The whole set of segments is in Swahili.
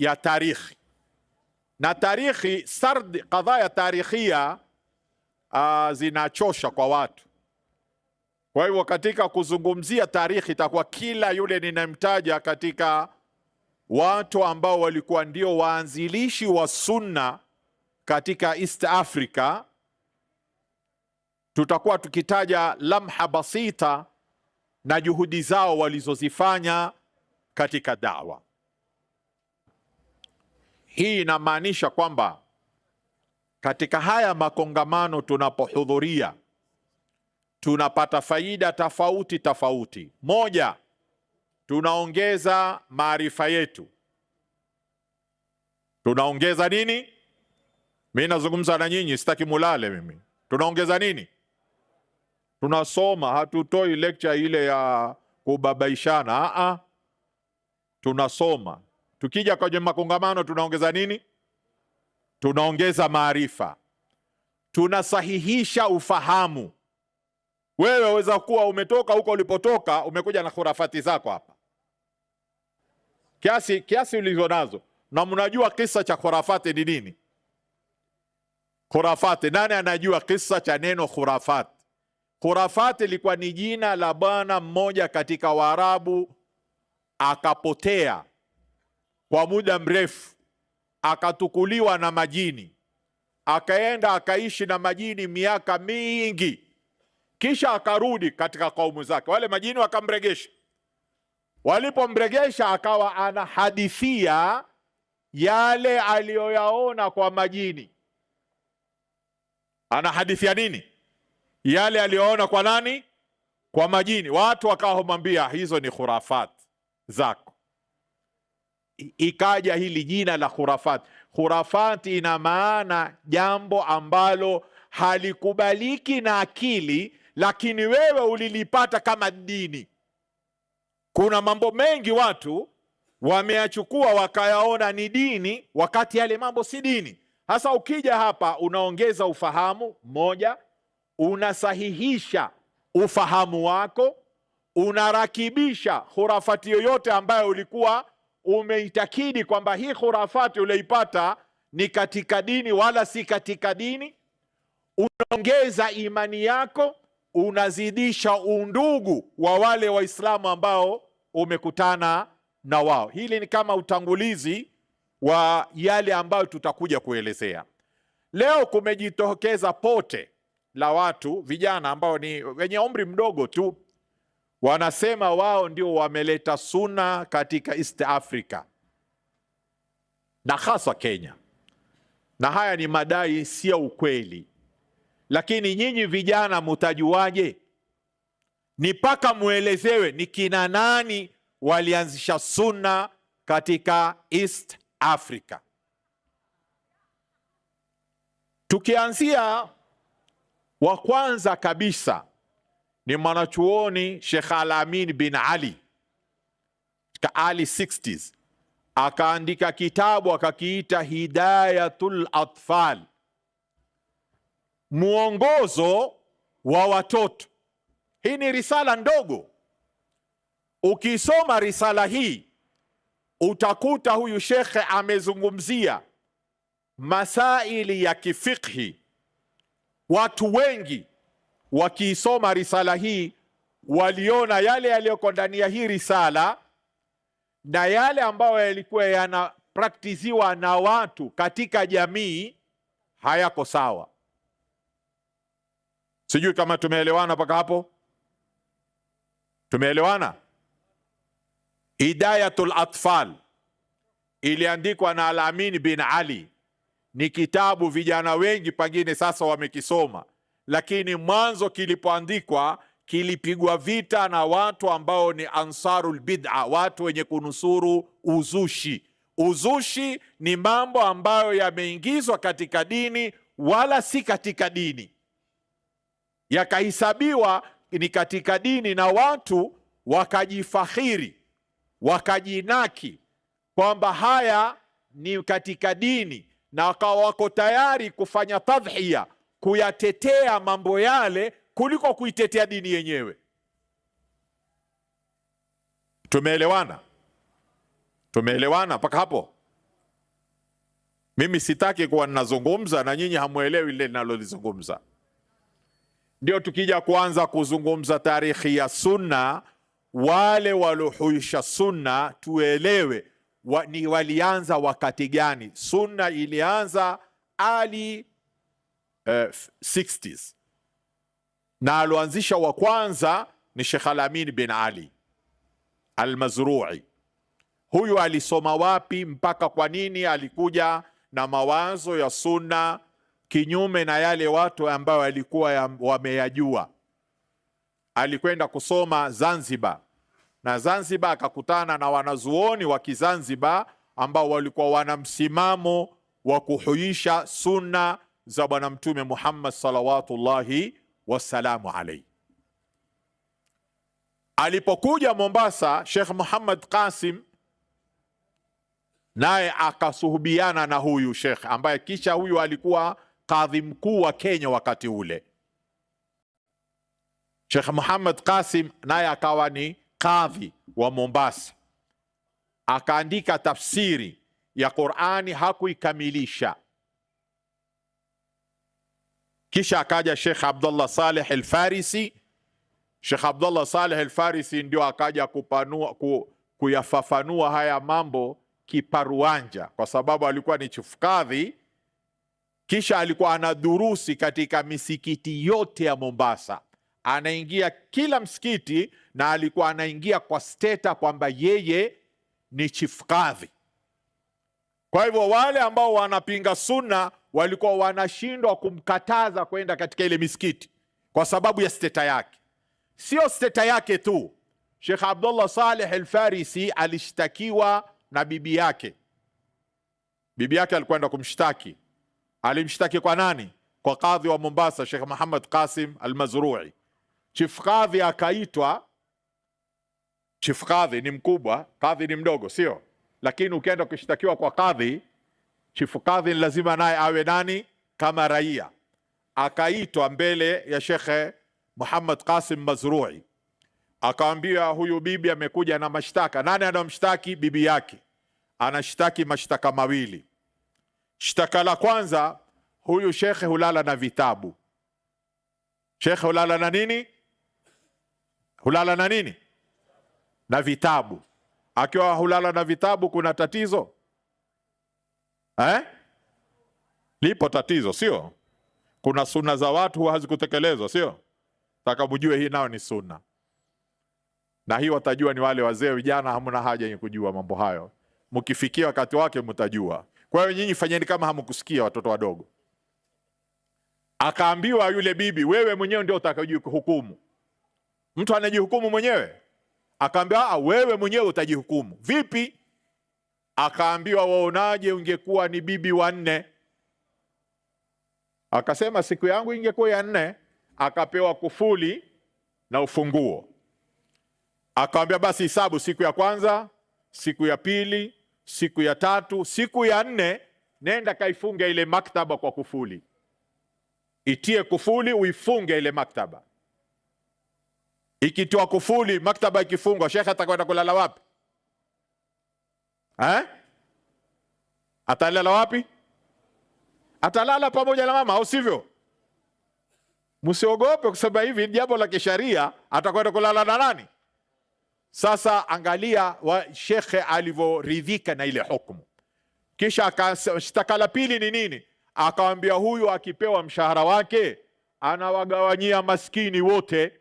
ya tarikhi, na tarikhi sard qadhaya tarikhia zinachosha kwa watu. Kwa hivyo katika kuzungumzia tarikhi itakuwa kila yule ninamtaja katika watu ambao walikuwa ndio waanzilishi wa sunna katika East Africa, tutakuwa tukitaja lamha basita na juhudi zao walizozifanya katika dawa. Hii inamaanisha kwamba katika haya makongamano tunapohudhuria tunapata faida tofauti tofauti. Moja, tunaongeza maarifa yetu. Tunaongeza nini? Mimi nazungumza na nyinyi, sitaki mulale mimi. Tunaongeza nini? Tunasoma, hatutoi lecture ile ya kubabaishana. Tunasoma. Tukija kwenye makongamano tunaongeza nini? Tunaongeza maarifa. Tunasahihisha ufahamu. Wewe waweza kuwa umetoka huko ulipotoka, umekuja na khurafati zako hapa kiasi ulizo nazo, na mnajua kisa cha khurafati ni nini? Khurafati, nani anajua kisa cha neno khurafati? Khurafati ilikuwa ni jina la bwana mmoja katika Waarabu, akapotea kwa muda mrefu, akatukuliwa na majini, akaenda akaishi na majini miaka mingi, kisha akarudi katika kaumu zake. Wale majini wakamregesha. Walipomregesha akawa anahadithia yale aliyoyaona kwa majini. Anahadithia nini? Yale aliyoona kwa nani? Kwa majini. Watu wakawamwambia hizo ni khurafat zako. Ikaja hili jina la khurafat. Khurafat ina maana jambo ambalo halikubaliki na akili, lakini wewe ulilipata kama dini. Kuna mambo mengi watu wameyachukua wakayaona ni dini, wakati yale mambo si dini. Hasa ukija hapa unaongeza ufahamu. Moja, unasahihisha ufahamu wako, unarakibisha khurafati yoyote ambayo ulikuwa umeitakidi kwamba hii khurafati uliipata ni katika dini wala si katika dini. Unaongeza imani yako, unazidisha undugu wa wale Waislamu ambao umekutana na wao. Hili ni kama utangulizi wa yale ambayo tutakuja kuelezea. Leo kumejitokeza pote la watu vijana ambao ni wenye umri mdogo tu, wanasema wao ndio wameleta sunna katika East Africa na hasa Kenya, na haya ni madai sio ukweli. Lakini nyinyi vijana mutajuaje? Ni paka muelezewe ni kina nani walianzisha sunna katika East Africa. Tukianzia wa kwanza kabisa ni mwanachuoni Sheikh Al-Amin bin Ali katika early 60s, akaandika kitabu akakiita Hidayatul Atfal, muongozo wa watoto. Hii ni risala ndogo. Ukisoma risala hii utakuta huyu shekhe amezungumzia masaili ya kifikhi. Watu wengi wakiisoma risala hii waliona yale yaliyoko ndani ya hii risala na yale ambayo yalikuwa yanapraktiziwa na watu katika jamii hayako sawa. Sijui kama tumeelewana mpaka hapo. Tumeelewana? Hidayatul Atfal iliandikwa na Al-Amin bin Ali. Ni kitabu vijana wengi pengine sasa wamekisoma, lakini mwanzo kilipoandikwa kilipigwa vita na watu ambao ni ansarul bid'a, watu wenye kunusuru uzushi. Uzushi ni mambo ambayo yameingizwa katika dini wala si katika dini, yakahesabiwa ni katika dini, na watu wakajifakhiri, wakajinaki kwamba haya ni katika dini, na wakawa wako tayari kufanya tadhhiya, kuyatetea mambo yale kuliko kuitetea dini yenyewe. Tumeelewana? Tumeelewana mpaka hapo? Mimi sitaki kuwa ninazungumza na nyinyi hamuelewi lile ninalolizungumza. Ndio tukija kuanza kuzungumza tarikhi ya sunna, wale waliohuisha sunna tuelewe ni walianza wakati gani. Sunna ilianza early 60s, na aloanzisha wa kwanza ni Sheikh Al-Amin bin Ali Al-Mazrui. Huyu alisoma wapi mpaka kwa nini alikuja na mawazo ya sunna kinyume na yale watu ambao walikuwa wameyajua? Alikwenda kusoma Zanzibar, na Zanzibar akakutana na wanazuoni wa Kizanzibar ambao walikuwa wana msimamo wa kuhuisha sunna za Bwana Mtume Muhammad salawatullahi wassalamu alayhi. Alipokuja Mombasa, Sheikh Muhammad Qasim naye akasuhubiana na huyu Sheikh ambaye kisha huyu alikuwa kadhi mkuu wa Kenya wakati ule. Sheikh Muhammad Qasim naye akawa ni kadhi wa Mombasa, akaandika tafsiri ya Qur'ani, hakuikamilisha. Kisha akaja Sheikh Abdullah Saleh Al-Farisi. Sheikh Abdullah Saleh Al-Farisi ndio akaja kuyafafanua haya mambo kiparuanja, kwa sababu alikuwa ni chifu kadhi. Kisha alikuwa anadurusi katika misikiti yote ya Mombasa, anaingia kila msikiti, na alikuwa anaingia kwa steta kwamba yeye ni chifu kadhi. Kwa hivyo wale ambao wanapinga sunna walikuwa wanashindwa kumkataza kwenda katika ile misikiti kwa sababu ya steta yake. Sio steta yake tu, Sheikh Abdullah Saleh Al-Farisi alishtakiwa na bibi yake. Bibi yake alikwenda kumshtaki. Alimshtaki kwa nani? Kwa kadhi wa Mombasa, Sheikh Muhammad Qasim Al-Mazrui. Chief kadhi akaitwa. Chief kadhi ni mkubwa, kadhi ni mdogo, sio? Lakini ukienda kushtakiwa kwa kadhi, chief kadhi lazima naye awe nani? Kama raia. Akaitwa mbele ya Sheikh Muhammad Qasim Mazrui, akaambia huyu bibi amekuja na mashtaka. Nani anamshtaki? Bibi yake. Anashtaki mashtaka mawili. Shtaka la kwanza, huyu shekhe hulala na vitabu. Shekhe hulala na nini? Hulala na nini? Na vitabu. Akiwa hulala na vitabu kuna tatizo? Lipo tatizo, sio? Kuna sunna za watu hazikutekelezwa, sio? Taka mjue hii nao ni sunna. Na hii watajua ni wale wazee, vijana hamna haja ya kujua mambo hayo. Mkifikia wakati wake mtajua. Kwa hiyo nyinyi fanyeni kama hamkusikia, watoto wadogo. Akaambiwa yule bibi, wewe mwenyewe ndio utakayejihukumu. Mtu anajihukumu mwenyewe? Akaambiwa wewe mwenyewe utajihukumu. Vipi? Akaambiwa waonaje ungekuwa ni bibi wa 4? Akasema siku yangu ingekuwa ya 4. Akapewa kufuli na ufunguo. Akaambia basi hisabu siku ya kwanza, siku ya pili, siku ya tatu, siku ya 4 nenda kaifunge ile maktaba kwa kufuli. Itie kufuli uifunge ile maktaba. Ikitoa kufuli, maktaba ikifungwa, shekhe atakwenda kulala wapi? Atalala wapi? Atalala pamoja na mama, au sivyo? Msiogope kusema hivi jambo la kisharia, atakwenda kulala na nani? Sasa angalia shekhe alivyoridhika na ile hukumu. Kisha shtaka la pili ni nini? Akamwambia huyu akipewa mshahara wake anawagawanyia maskini wote.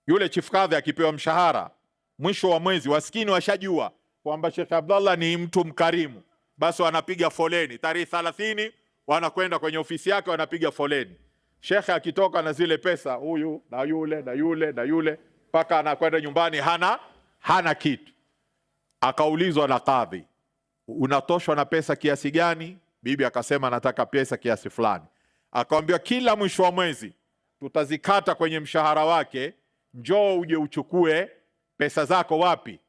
Yule chief kadhi akipewa mshahara mwisho wa mwezi, maskini washajua kwamba Sheikh Abdallah ni mtu mkarimu, basi wanapiga foleni tarehe 30, wanakwenda kwenye ofisi yake, wanapiga foleni. Shekhe akitoka na zile pesa, huyu na yule na yule na yule, mpaka anakwenda nyumbani hana kitu. Akaulizwa na kadhi, unatoshwa na pesa kiasi gani? Bibi akasema nataka pesa kiasi fulani. Akamwambia kila mwisho wa mwezi tutazikata kwenye mshahara wake, njoo uje uchukue pesa zako. Wapi?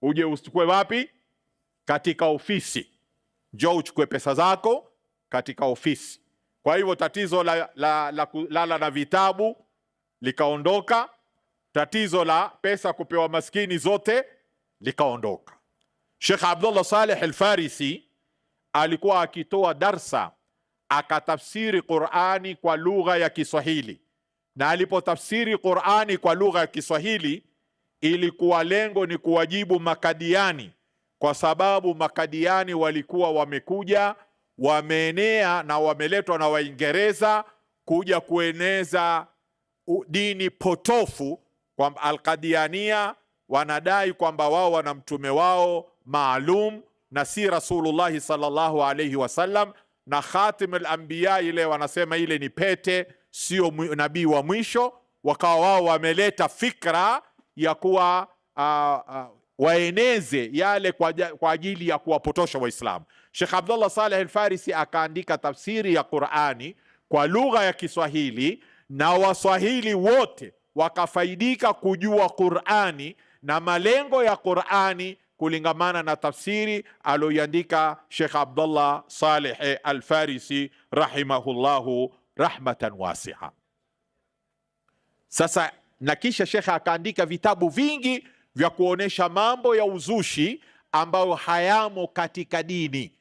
Uje uchukue wapi? Katika ofisi. Njoo uchukue pesa zako katika ofisi. Kwa hivyo tatizo la kulala na vitabu likaondoka, tatizo la pesa kupewa maskini zote likaondoka. Sheikh Abdullah Saleh Al-Farisi alikuwa akitoa darsa akatafsiri Qur'ani kwa lugha ya Kiswahili, na alipotafsiri Qur'ani kwa lugha ya Kiswahili ilikuwa lengo ni kuwajibu makadiani, kwa sababu makadiani walikuwa wamekuja wameenea na wameletwa na Waingereza kuja kueneza dini potofu, kwamba Alqadiania wanadai kwamba wao wana mtume wao maalum na si Rasulullah sallallahu alayhi wasallam, na Khatim al-Anbiya ile wanasema ile ni pete, sio nabii wa mwisho. Wakawa wao wameleta fikra ya kuwa waeneze yale kwa ajili ya kuwapotosha Waislamu. Sheikh Abdullah Saleh al-Farisi akaandika tafsiri ya Qur'ani kwa lugha ya Kiswahili, na Waswahili wote wakafaidika kujua Qur'ani na malengo ya Qur'ani kulingamana na tafsiri aloiandika Sheikh Abdullah Saleh al-Farisi rahimahullahu rahmatan wasi'a. Sasa na kisha Sheikh akaandika vitabu vingi vya kuonesha mambo ya uzushi ambayo hayamo katika dini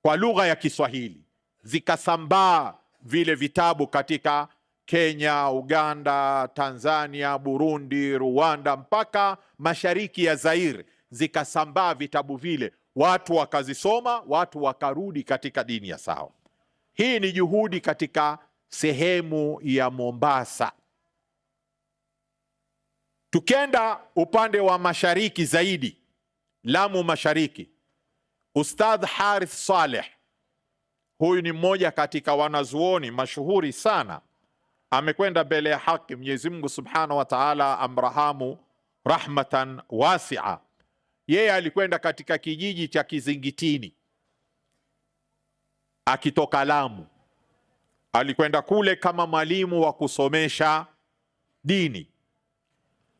kwa lugha ya Kiswahili, zikasambaa vile vitabu katika Kenya, Uganda, Tanzania, Burundi, Rwanda mpaka mashariki ya Zaire, zikasambaa vitabu vile, watu wakazisoma, watu wakarudi katika dini ya sawa. Hii ni juhudi katika sehemu ya Mombasa. Tukenda upande wa mashariki zaidi, Lamu Mashariki, Ustadh Harith Saleh, huyu ni mmoja katika wanazuoni mashuhuri sana, amekwenda mbele ya haki. Mwenyezi Mungu Subhanahu wa Ta'ala amrahamu rahmatan wasi'a. Yeye alikwenda katika kijiji cha Kizingitini akitoka Lamu, alikwenda kule kama mwalimu wa kusomesha dini,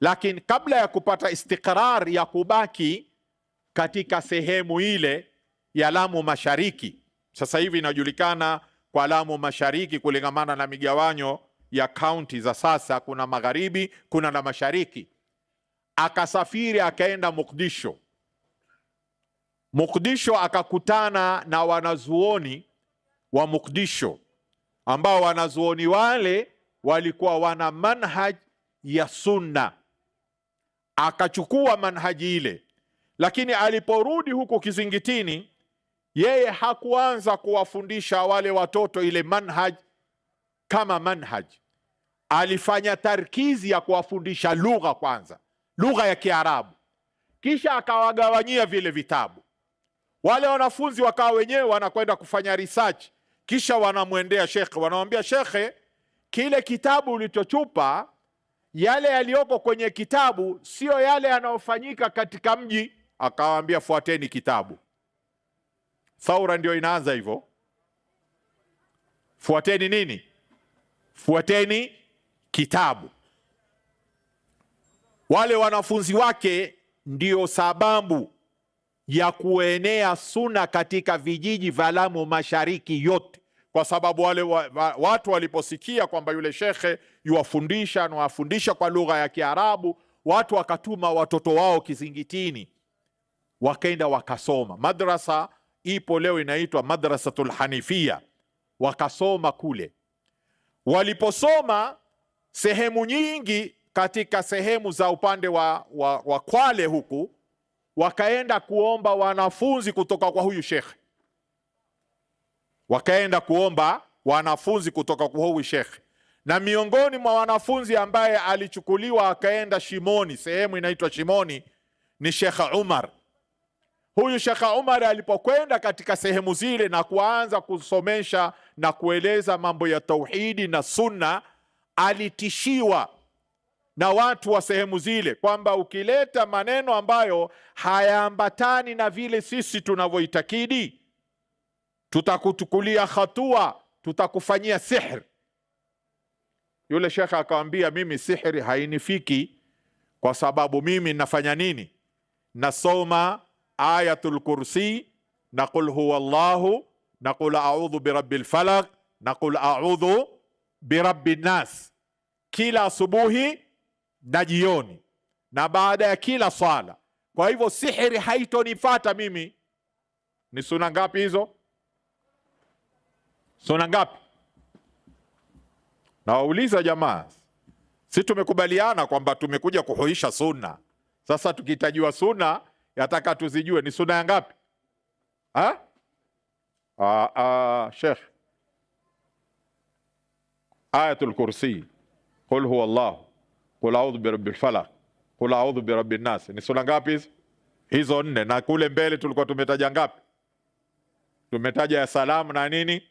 lakini kabla ya kupata istiqrar ya kubaki katika sehemu ile ya Lamu Mashariki, sasa hivi inajulikana kwa Lamu Mashariki kulingamana na migawanyo ya kaunti za sasa, kuna magharibi, kuna na mashariki. Akasafiri akaenda Mogadishu. Mogadishu akakutana na wanazuoni wa Mogadishu, ambao wanazuoni wale walikuwa wana manhaj ya sunna. Akachukua manhaji ile, lakini aliporudi huko Kizingitini, yeye hakuanza kuwafundisha wale watoto ile manhaj kama manhaj. Alifanya tarkizi ya kuwafundisha lugha kwanza, lugha ya Kiarabu, kisha akawagawanyia vile vitabu. Wale wanafunzi wakawa wenyewe wanakwenda kufanya research, kisha wanamwendea shekhe, wanamwambia shekhe, kile kitabu ulichochupa, yale yaliyoko kwenye kitabu sio yale yanayofanyika katika mji. Akawaambia fuateni kitabu. Thaura ndio inaanza hivyo. Fuateni nini? Fuateni kitabu. Wale wanafunzi wake ndio sababu ya kuenea sunna katika vijiji vya Lamu Mashariki yote, kwa sababu wale watu waliposikia kwamba yule shekhe yuwafundisha na wafundisha kwa lugha ya Kiarabu, watu wakatuma watoto wao Kizingitini, wakaenda wakasoma. Madrasa ipo leo inaitwa Madrasatul Hanifia, wakasoma kule. Waliposoma sehemu nyingi katika sehemu za upande wa Kwale huku, wakaenda kuomba wanafunzi kutoka kwa huyu shekhe, wakaenda kuomba wanafunzi kutoka kwa huyu shekhe. Na miongoni mwa wanafunzi ambaye alichukuliwa akaenda Shimoni, sehemu inaitwa Shimoni, ni Sheikh Umar. Huyu Sheikh Umar alipokwenda katika sehemu zile na kuanza kusomesha na kueleza mambo ya tauhidi na sunna, alitishiwa na watu wa sehemu zile kwamba ukileta maneno ambayo hayaambatani na vile sisi tunavyoitakidi, tutakutukulia hatua, tutakufanyia sihr. Yule shekha akamwambia, mimi sihri hainifiki, kwa sababu mimi nafanya nini? Nasoma Ayatul Kursi na qul huwa Allahu na qul a'udhu birabbil falaq na qul a'udhu birabbin nas kila asubuhi na jioni na baada ya kila swala. Kwa hivyo sihiri haitonifata mimi, Ni suna ngapi hizo? Suna ngapi? Nawauliza jamaa, si tumekubaliana kwamba tumekuja kuhuisha sunna. Sasa tukitajiwa sunna yataka tuzijue ni sunna ya ngapi? Sheikh, Ayatul Kursi, qul huwa Allah, qul a'udhu birabbil falaq, qul a'udhu birabbin nas. Ni sunna ngapi hizo? Hizo 4. Na kule mbele tulikuwa tumetaja ngapi? Tumetaja ya salamu na nini?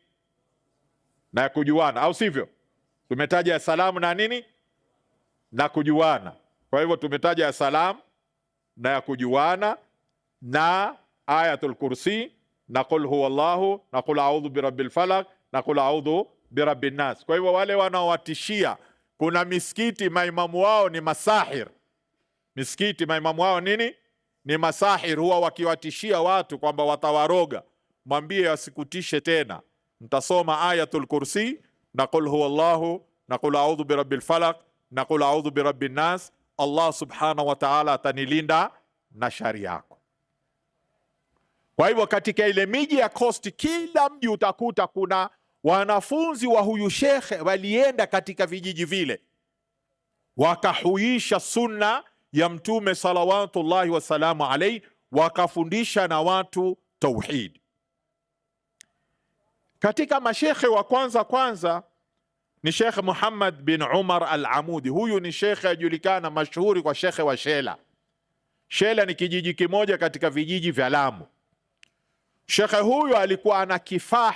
Na ya kujuana, au sivyo? Tumetaja ya salamu na nini? Na kujuana. Kwa hivyo tumetaja ya salamu na ya kujuana na Ayatul Kursi na qul huwa Allahu na qul a'udhu birabbil falaq na qul a'udhu birabbin nas. Kwa hivyo wale wanaowatishia, kuna misikiti maimamu wao ni masahir. Misikiti maimamu wao nini? Ni masahir. Huwa wakiwatishia watu kwamba watawaroga, mwambie wasikutishe tena. Mtasoma Ayatul Kursi na qul huwa Allahu na qul a'udhu birabbil falaq na qul a'udhu birabbin nas. Allah subhanahu wa ta'ala atanilinda na shari yako. Kwa hivyo katika ile miji ya Coast, kila mji utakuta kuna wanafunzi wa huyu shekhe walienda katika vijiji vile wakahuisha sunna ya Mtume salawatullahi wasalamu alayhi, wakafundisha na watu tauhid. Katika mashekhe wa kwanza ni Sheikh Muhammad bin Umar al-Amudi. Huyu ni shekhe ajulikana mashuhuri kwa shekhe wa Shela. Shela ni kijiji kimoja katika vijiji vya Lamu. Shekhe huyu alikuwa ana kifaa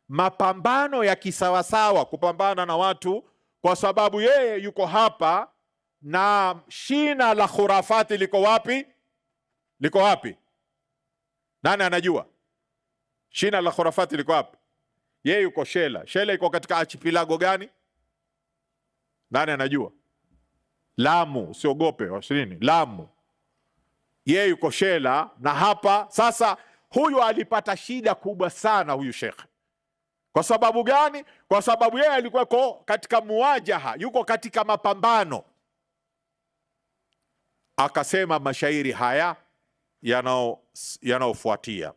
mapambano ya kisawasawa kupambana na watu, kwa sababu yeye yuko hapa na shina la khurafati liko wapi? Liko wapi? Nani anajua? Shina la khurafati liko wapi? Yeye yuko Shela. Shela iko katika archipelago gani? Nani anajua? Lamu, usiogope washirini, Lamu. Yeye yuko Shela na hapa. Sasa huyu alipata shida kubwa sana huyu shekhe. Kwa sababu gani? Kwa sababu yeye alikuwa katika muwajaha, yuko katika mapambano. Akasema mashairi haya yanaofuatia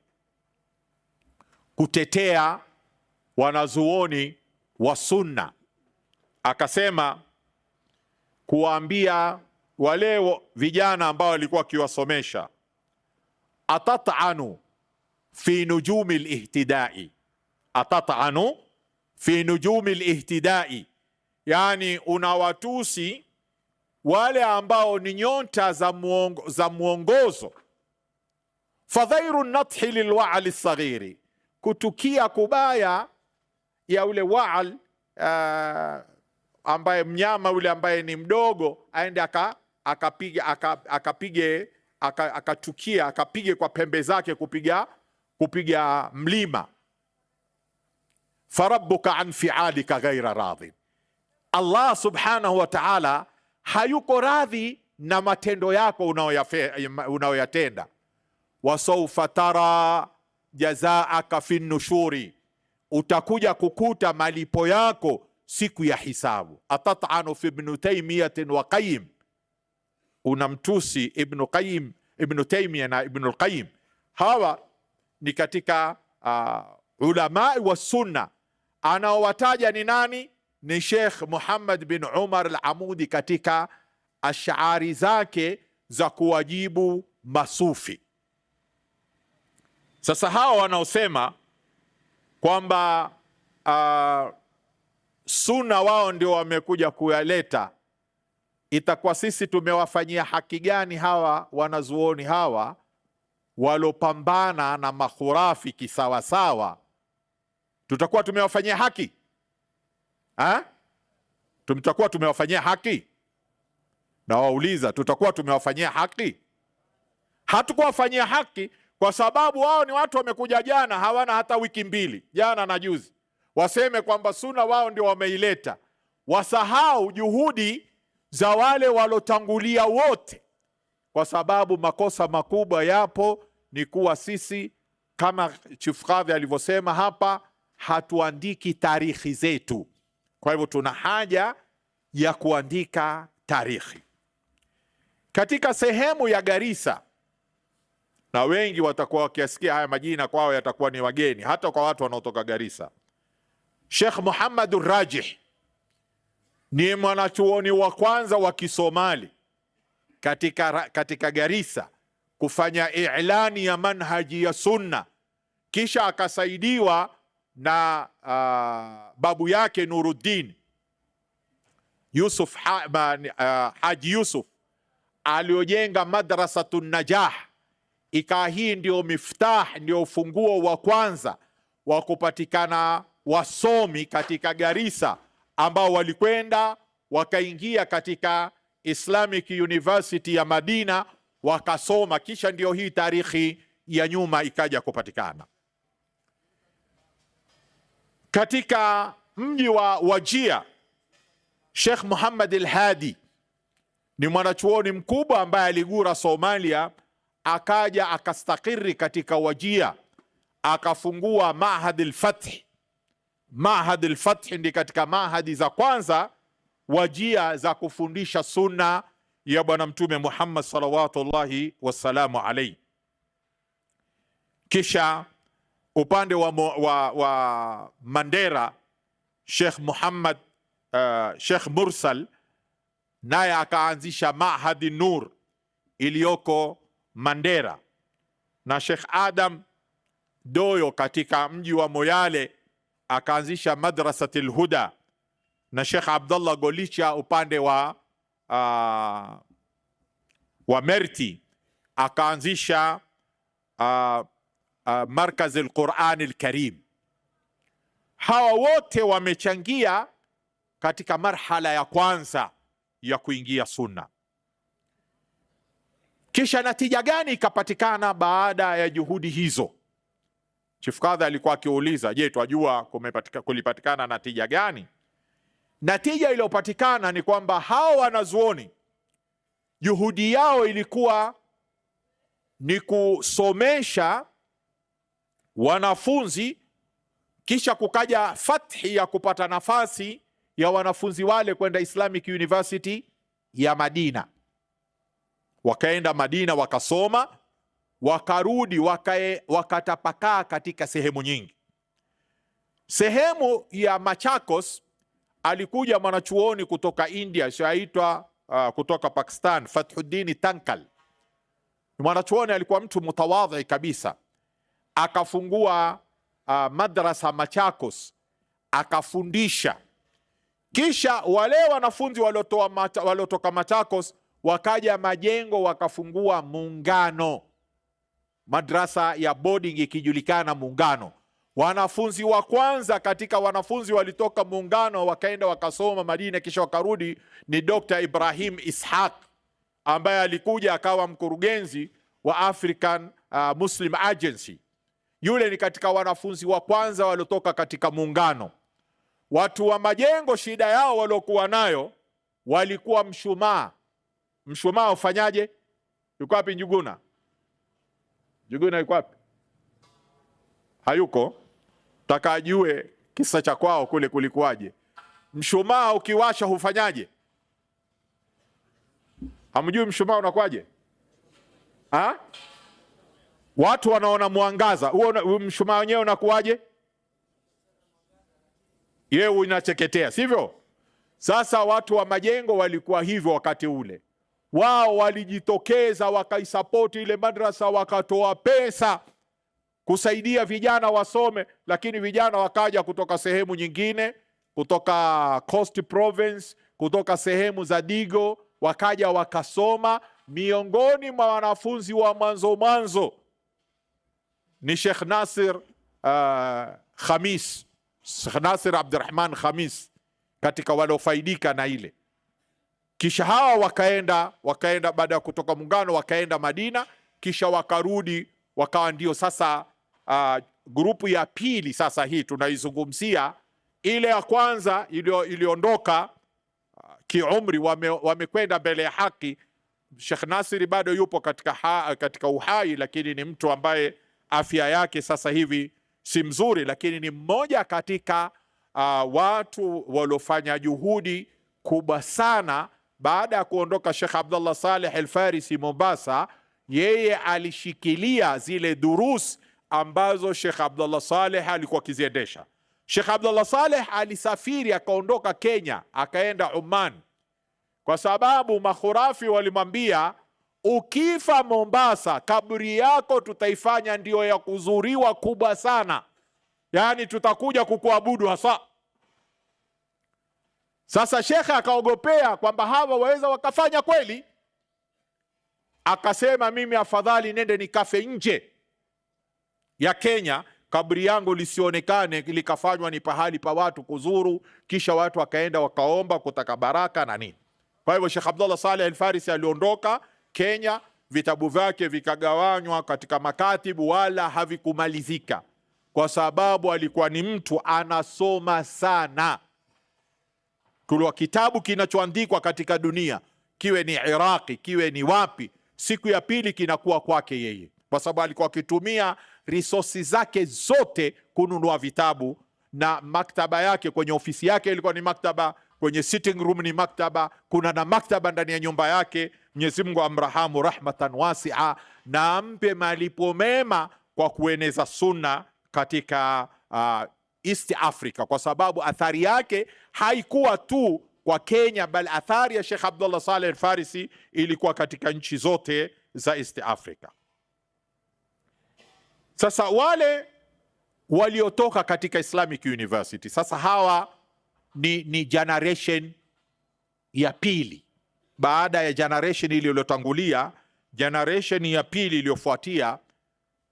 kutetea wanazuoni wa sunna. Akasema kuwaambia wale vijana ambao walikuwa wakiwasomesha, atat'anu fi nujumi al-ihtidai, atat'anu fi nujumi al-ihtidai, yani unawatusi wale ambao ni nyota za muongozo. Fadhairu nathi lilwa'al as-saghiri, kutukia kubaya ya ule wa'al ambaye mnyama ule ambaye ni mdogo aende akapige kwa pembe zake kupiga mlima. Farabbuka an fi'alika ghaira radhi, Allah subhanahu wa ta'ala hayuko radhi na matendo yako unayoyatenda. Wasawfa tara jazaaka fi nushuri, utakuja kukuta malipo yako siku ya hisabu. Atat'anu fi ibn Taymiyyah wa Qayyim, unamtusi Ibn Taymiyyah na Ibn al-Qayyim. Hawa ni katika ulama wa sunna. Anaowataja ni nani? Ni Sheikh Muhammad bin Umar al-Amudi katika ash'ari zake za kuwajibu masufi. Sasa hawa wanaosema kwamba sunna wao ndio wamekuja kuyaleta, itakuwa sisi tumewafanyia haki gani hawa wanazuoni hawa walopambana na makhurafi kisawasawa? Tutakuwa tumewafanyia haki? Tutakuwa tumewafanyia haki? Na wauliza, tutakuwa tumewafanyia haki? Hatukuwafanyia haki, kwa sababu wao ni watu wamekuja jana, hawana hata wiki mbili, jana na juzi, waseme kwamba sunna wao ndio wameileta. Wasahau juhudi za wale walotangulia wote, kwa sababu makosa makubwa yapo ni kuwa sisi kama Chief Kadhi alivyosema hapa, hatuandiki tarikhi zetu. Kwa hivyo tuna haja ya kuandika tarikhi. Katika sehemu ya Garissa na wengi watakuwa wakiasikia haya majina kwao yatakuwa ni wageni, hata kwa watu wanaotoka Garissa. Sheikh Muhammad Rajih ni mwanachuoni wa kwanza wa Kisomali katika Garissa kufanya i'lani ya manhaji ya sunna, kisha akasaidiwa na babu yake Nuruddin Yusuf Haji Yusuf aliojenga Madrasatun Najah. Ikawa hii ndio miftah, ndio ufunguo wa kwanza wa kupatikana wasomi katika Garissa ambao walikwenda wakaingia katika Islamic University ya Madina wakasoma, kisha ndio hii tarikhi ya nyuma ikaja kupatikana. Katika mji wa Wajia, Sheikh Muhammad al-Hadi ni mwanachuoni mkubwa ambaye aligura Somalia, akaja akastakiri katika Wajia, akafungua Mahad al-Fath. Mahad al-Fath ndi katika mahadi za kwanza Wajia za kufundisha sunna ya Bwana Mtume Muhammad salawatullahi wassalamu alayhi. Kisha upande wa Mandera, Sheikh Muhammad Sheikh Mursal naye akaanzisha Mahadi Nur iliyoko Mandera, na Sheikh Adam Doyo katika mji wa Moyale akaanzisha Madrasatul Huda, na Sheikh Abdullah Golicha upande wa Merti akaanzisha Markaz al-Quran al-Karim. Hawa wote wamechangia katika marhala ya kwanza ya kuingia sunna. Kisha natija gani ikapatikana baada ya juhudi hizo? Chief Kadhi alikuwa akiuliza, je, twajua kulipatikana natija gani? Natija iliyopatikana ni kwamba hao wanazuoni juhudi yao ilikuwa ni kusomesha wanafunzi, kisha kukaja fathi ya kupata nafasi ya wanafunzi wale kwenda Islamic University ya Madina. Wakaenda Madina wakasoma, wakarudi wakatapakaa katika sehemu nyingi. Sehemu ya Machakos alikuja mwanachuoni kutoka India shaitwa kutoka Pakistan, Fathuddin Tankal. Mwanachuoni alikuwa mtu mutawadhi kabisa, akafungua madrasa Machakos akafundisha. Kisha wale wanafunzi waliotoka Machakos wakaja Majengo wakafungua Muungano, madrasa ya boarding ikijulikana Muungano. Wanafunzi wa kwanza katika wanafunzi walitoka Muungano wakaenda wakasoma Madina kisha wakarudi ni Dr. Ibrahim Ishaq ambaye alikuja akawa mkurugenzi wa African Muslim Agency. Yule ni katika wanafunzi wa kwanza waliotoka katika Muungano. Watu wa Majengo shida yao waliokuwa nayo walikuwa mshumaa. Mshumaa ufanyaje? Yuko wapi Njuguna? Njuguna yuko wapi? Hayuko. Taka ajue kisa cha kwao kule kulikuwaje. Mshumaa ukiwasha hufanyaje? Hamjui mshumaa unakwaje? Watu wanaona mwangaza. Huo mshumaa wenyewe unakuwaje? Yeye unacheketea, sivyo? Sasa watu wa Majengo walikuwa hivyo wakati ule. Wao walijitokeza wakaisapoti ile madrasa, wakatoa pesa kusaidia vijana wasome, lakini vijana wakaja kutoka sehemu nyingine, kutoka Coast Province, kutoka sehemu za Digo, wakaja wakasoma. Miongoni mwa wanafunzi wa mwanzo ni Sheikh Nasir Khamis, Sheikh Nasir Abdurrahman Khamis katika waliofaidika na ile. Kisha hawa wakaenda baada ya kutoka Muungano wakaenda Madina, kisha wakarudi wakawa ndio sasa grupu ya pili. Sasa hii tunaizungumzia. Ile ya kwanza iliondoka kiumri, wamekwenda mbele ya haki. Sheikh Nasiri bado yupo katika uhai, lakini ni mtu ambaye afya yake sasa hivi si mzuri, lakini ni mmoja katika watu waliofanya juhudi kubwa sana baada ya kuondoka Sheikh Abdullah Saleh Al-Farisi Mombasa. yeye alishikilia zile durus ambazo Sheikh Abdullah Saleh alikuwa akiziendesha. Sheikh Abdullah Saleh alisafiri akaondoka Kenya akaenda Oman, kwa sababu makhurafi walimwambia, ukifa Mombasa kaburi yako tutaifanya ndio ya kuzuriwa kubwa sana, yani tutakuja kukuabudu hasa. Sasa shekhe akaogopea kwamba hawa waweza wakafanya kweli, akasema mimi afadhali nende nikafe nje ya Kenya, kaburi yangu lisionekane, likafanywa ni pahali pa watu kuzuru, kisha watu wakaenda wakaomba kutaka baraka na nini. Kwa hivyo Sheikh Abdullah Saleh Al-Farisi aliondoka Kenya, vitabu vyake vikagawanywa katika makatibu, wala havikumalizika, kwa sababu alikuwa ni mtu anasoma sana. Kulwa kitabu kinachoandikwa katika dunia, kiwe ni Iraqi, kiwe ni wapi, siku ya pili kinakuwa kwake yeye, kwa sababu alikuwa akitumia resources zake zote kununua vitabu, na maktaba yake kwenye ofisi yake ilikuwa ni maktaba, kwenye sitting room ni maktaba, kuna na maktaba ndani ya nyumba yake. Mwenyezi Mungu amrahamu rahmatan wasi'a, na ampe malipo mema kwa kueneza sunna katika East Africa, kwa sababu athari yake haikuwa tu kwa Kenya, bali athari ya Sheikh Abdullah Saleh Al-Farisi ilikuwa katika nchi zote za East Africa. Sasa wale waliotoka katika Islamic University, sasa hawa ni generation ya pili baada ya generation ile iliyotangulia. Generation ya pili iliyofuatia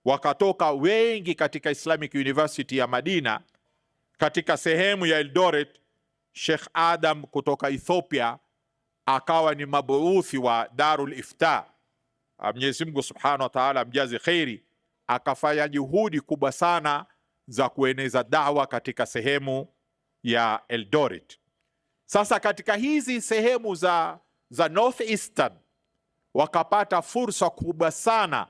wakatoka wengi katika Islamic University ya Madina. Katika sehemu ya Eldoret, Sheikh Adam kutoka Ethiopia akawa ni mabuuthi wa Darul Ifta. Mwenyezi Mungu Subhanahu wa Ta'ala mjazi khairi, akafanya juhudi kubwa sana za kueneza dawa katika sehemu ya Eldoret. Sasa katika hizi sehemu za Northeastern wakapata fursa kubwa sana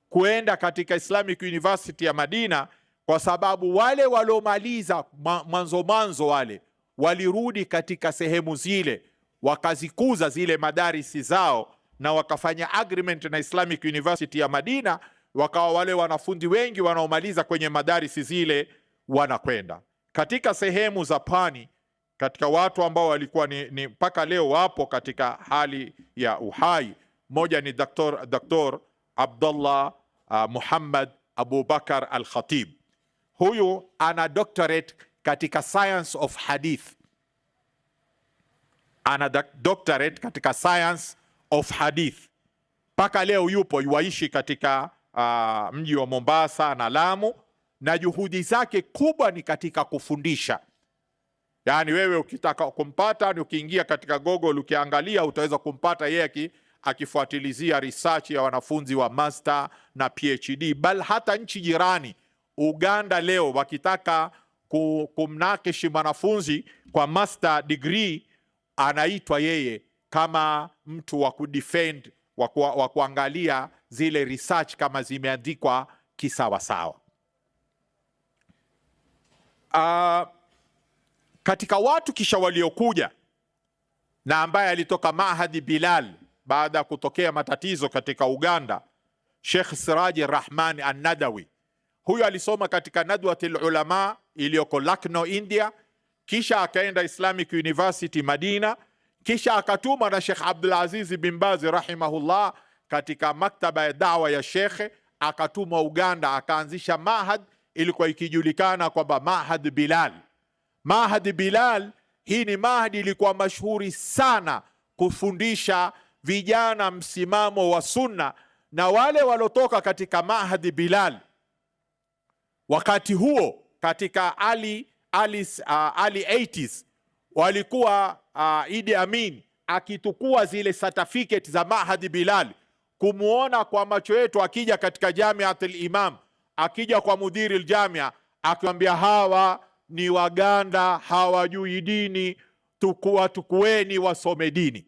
kuenda katika Islamic University ya Madina, kwa sababu wale waliomaliza mwanzo wale walirudi katika sehemu zile, wakazikuza zile madarisi zao na wakafanya agreement na Islamic University ya Madina, wakawa wale wanafunzi wengi wanaomaliza kwenye madarisi zile wanakwenda katika sehemu za pwani. Katika watu ambao walikuwa ni mpaka leo wapo katika hali ya uhai, moja ni Dr. Abdullah Muhammad Abu Bakar Al-Khatib. Huyu ana doctorate katika science of hadith, ana doctorate katika science of hadith. Mpaka leo yupo yuaishi katika mji wa Mombasa na Lamu, na juhudi zake kubwa ni katika kufundisha. Yani wewe ukitaka kumpata, ni ukiingia katika Google ukiangalia utaweza kumpata yeye akifuatilizia research ya wanafunzi wa master na PhD, bal hata nchi jirani Uganda leo wakitaka kumnakishi mwanafunzi kwa master degree, anaitwa yeye kama mtu wa kudefend, wa kuangalia zile research kama zimeandikwa kisawasawa. Katika watu kisha waliokuja na ambaye alitoka Mahadi Bilal baada ya kutokea matatizo katika Uganda, Sheikh Siraji Rahman An-Nadawi. Huyu alisoma katika Nadwatul Ulama iliyoko Lucknow, India, kisha akaenda Islamic University Madina, kisha akatumwa na Sheikh Abdul Aziz bin Baz rahimahullah katika maktaba ya dawa ya Sheikh, akatumwa Uganda, akaanzisha mahad ilikuwa ikijulikana kwamba Mahad Bilal. Mahad Bilal, hii ni mahadi ilikuwa mashuhuri sana kufundisha vijana msimamo wa sunna, na wale walotoka katika Mahad Bilal wakati huo katika early 80s walikuwa Idi Amin akitukua zile certificate za Mahad Bilal, kumuona kwa macho yetu akija katika Jamiatul Imam, akija kwa mudiri aljamia akiwaambia hawa ni Waganda, hawajui dini, tukueni wasome dini.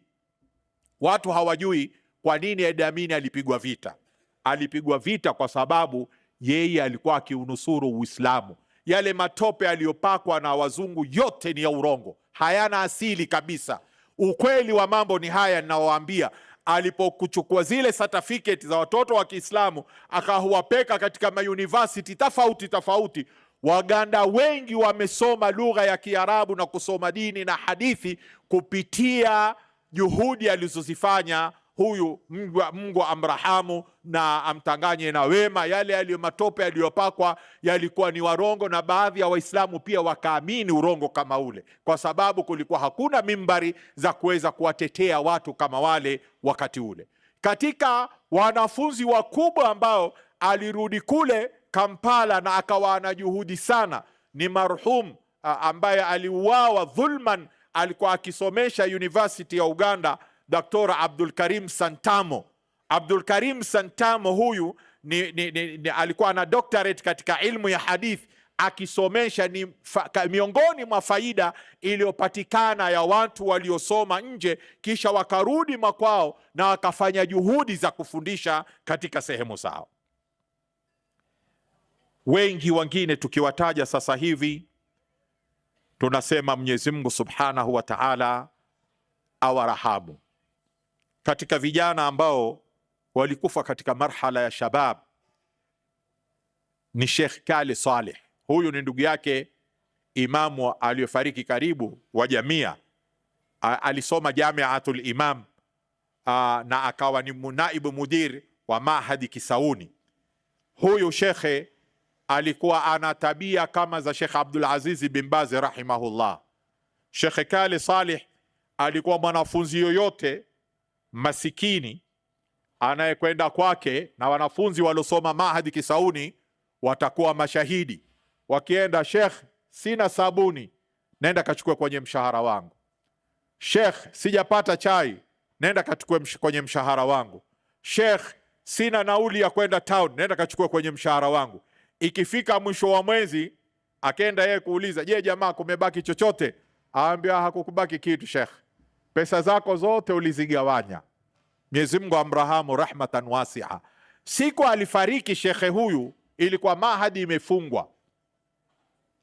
Watu hawajui kwa nini Idi Amin alipigwa vita. Alipigwa vita kwa sababu yeye alikuwa akiunusuru Uislamu. Yale matope aliyopakwa na wazungu yote ni ya urongo, hayana asili kabisa. Ukweli wa mambo ni haya ninaowaambia. alipokuchukua zile certificate za watoto wa Kiislamu akawapeka katika mauniversity tofauti tofauti, Waganda wengi wamesoma lugha ya Kiarabu na kusoma dini na hadithi kupitia juhudi alizozifanya huyu. Mungu amrahamu na amtanganye na wema. Yale yaliyo matope yaliyopakwa yalikuwa ni warongo, na baadhi ya Waislamu pia wakaamini urongo kama ule, kwa sababu kulikuwa hakuna mimbari za kuweza kuwatetea watu kama wale wakati ule. Katika wanafunzi wakubwa ambao alirudi kule Kampala na akawa na juhudi sana ni marhum ambaye aliuawa dhulman, alikuwa akisomesha University ya Uganda, Dr. Abdul Karim Santamo. Abdul Karim Santamo huyu alikuwa na doctorate katika ilmu ya hadith, akisomesha. Ni miongoni mwa faida iliyopatikana ya watu waliosoma nje kisha wakarudi makwao na wakafanya juhudi za kufundisha katika sehemu zao. Wengi wengine tukiwataja sasa hivi tunasema Mwenyezi Mungu Subhanahu wa Ta'ala awarahamu. Katika vijana ambao walikufa katika marhala ya shabab ni Sheikh Kale Saleh. Huyu ni ndugu yake imamu aliyofariki karibu wa Jamia. Alisoma Jamiatul Imam na akawa ni naibu mudir wa Mahadi Kisauni. Huyu shekhe alikuwa ana tabia kama za Sheikh Abdul Aziz bin Baz rahimahullah. Sheikh Kale Saleh alikuwa mwanafunzi yoyote masikini anayekwenda kwake, na wanafunzi waliosoma Mahadi Kisauni watakuwa mashahidi, wakienda, Sheikh, sina sabuni, nenda kachukue kwenye mshahara wangu. Sheikh, sijapata chai, nenda kachukue kwenye mshahara wangu. Sheikh, sina nauli ya kwenda town, nenda kachukue kwenye mshahara wangu. Ikifika mwisho wa mwezi akenda yeye kuuliza, je, jamaa kumebaki chochote? Aambia hakukubaki kitu Sheikh, pesa zako zote ulizigawanya. Mwenyezi Mungu amrahamu rahmatan wasi'a. Siku alifariki shekhe huyu ilikuwa Mahadi imefungwa.